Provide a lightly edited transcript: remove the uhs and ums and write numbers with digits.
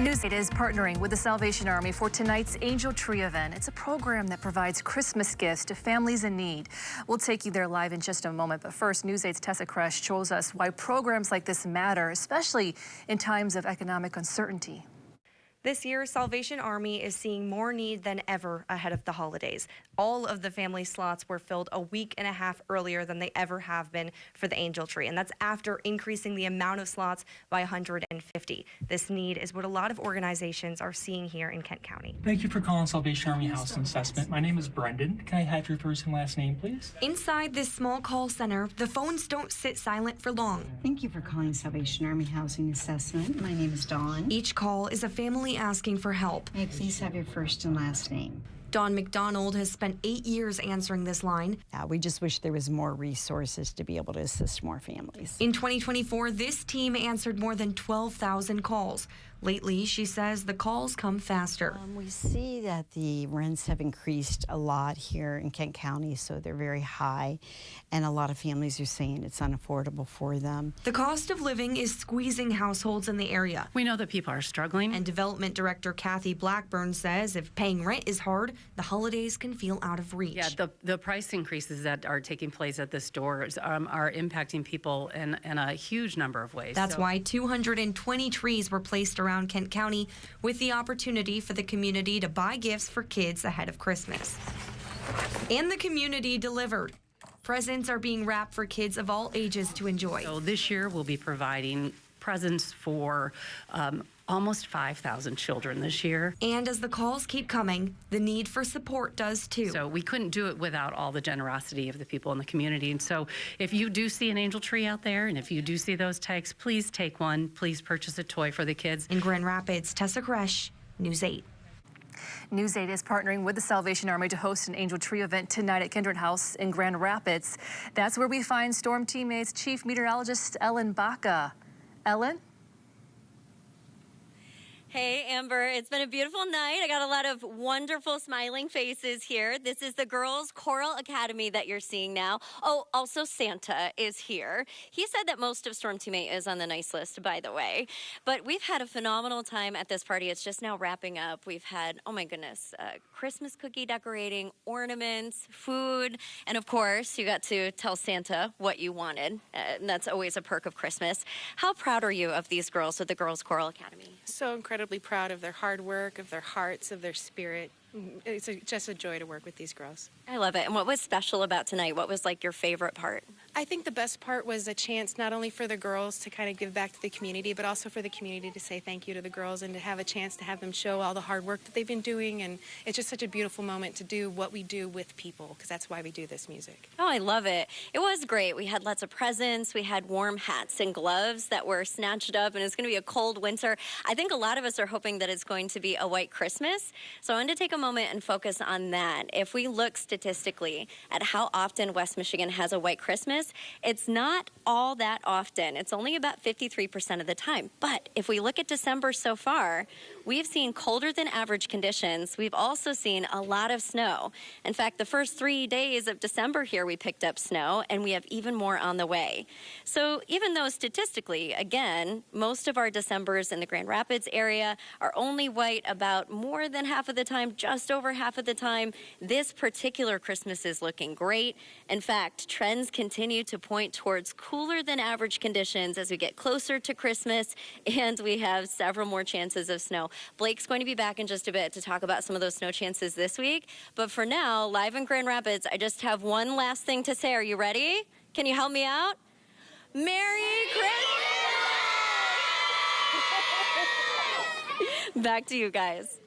News 8 is partnering with the Salvation Army for tonight's Angel Tree event. It's a program that provides Christmas gifts to families in need. We'll take you there live in just a moment, but first, News 8's Tessa Kresh shows us why programs like this matter, especially in times of economic uncertainty. This year, Salvation Army is seeing more need than ever ahead of the holidays. All of the family slots were filled a week and a half earlier than they ever have been for the Angel Tree, and that's after increasing the amount of slots by 150. This need is what a lot of organizations are seeing here in Kent County. Thank you for calling Salvation Army House and Assessment. My name is Brendan. Can I have your first and last name, please? Inside this small call center, the phones don't sit silent for long. Thank you for calling Salvation Army Housing Assessment. My name is Dawn. Each call is a family asking for help. May I please have your first and last name? Dawn McDonald has spent 8 years answering this line. We just wish there was more resources to be able to assist more families. In 2024, this team answered more than 12,000 calls. Lately, she says the calls come faster. We see that the rents have increased a lot here in Kent County, so they're very high, and a lot of families are saying it's unaffordable for them. The cost of living is squeezing households in the area. We know that people are struggling. And Development Director Kathy Blackburn says if paying rent is hard, the holidays can feel out of reach. Yeah, the price increases that are taking place at the stores are impacting people in a huge number of ways. That's why 220 trees were placed around Kent County with the opportunity for the community to buy gifts for kids ahead of Christmas. And the community delivered. Presents are being wrapped for kids of all ages to enjoy. So this year we'll be providing presents for almost 5,000 children this year. And as the calls keep coming, the need for support does too. So we couldn't do it without all the generosity of the people in the community. And so if you do see an angel tree out there, and if you do see those tags, please take one. Please purchase a toy for the kids. In Grand Rapids, Tessa Kresh, News 8. News 8 is partnering with the Salvation Army to host an Angel Tree event tonight at Kindred House in Grand Rapids. That's where we find Storm Teammates Chief Meteorologist Ellen Baca. Ellen? Hey, Amber, it's been a beautiful night. I got a lot of wonderful smiling faces here. This is the Girls Choral Academy that you're seeing now. Oh, also Santa is here. He said that most of Storm Teammate is on the nice list, by the way. But we've had a phenomenal time at this party. It's just now wrapping up. We've had, oh my goodness, Christmas cookie decorating, ornaments, food, and of course, you got to tell Santa what you wanted. And that's always a perk of Christmas. How proud are you of these girls with the Girls Choral Academy? So incredibly proud of their hard work, of their hearts, of their spirit. It's just a joy to work with these girls. I love it. And what was special about tonight? What was like your favorite part? I think the best part was a chance not only for the girls to kind of give back to the community, but also for the community to say thank you to the girls and to have a chance to have them show all the hard work that they've been doing. And it's just such a beautiful moment to do what we do with people, because that's why we do this music. Oh, I love it. It was great. We had lots of presents. We had warm hats and gloves that were snatched up, and it's going to be a cold winter. I think a lot of us are hoping that it's going to be a white Christmas. So I wanted to take a moment and focus on that. If we look statistically at how often West Michigan has a white Christmas, it's not all that often. It's only about 53% of the time. But if we look at December so far, we've seen colder than average conditions. We've also seen a lot of snow. In fact, the first 3 days of December here, we picked up snow, and we have even more on the way. So even though statistically, again, most of our Decembers in the Grand Rapids area are only white about more than half of the time, just over half of the time, this particular Christmas is looking great. In fact, trends continue to point towards cooler than average conditions as we get closer to Christmas, and we have several more chances of snow. Blake's going to be back in just a bit to talk about some of those snow chances this week. But for now, live in Grand Rapids, I just have one last thing to say. Are you ready? Can you help me out? Merry Christmas! Back to you guys.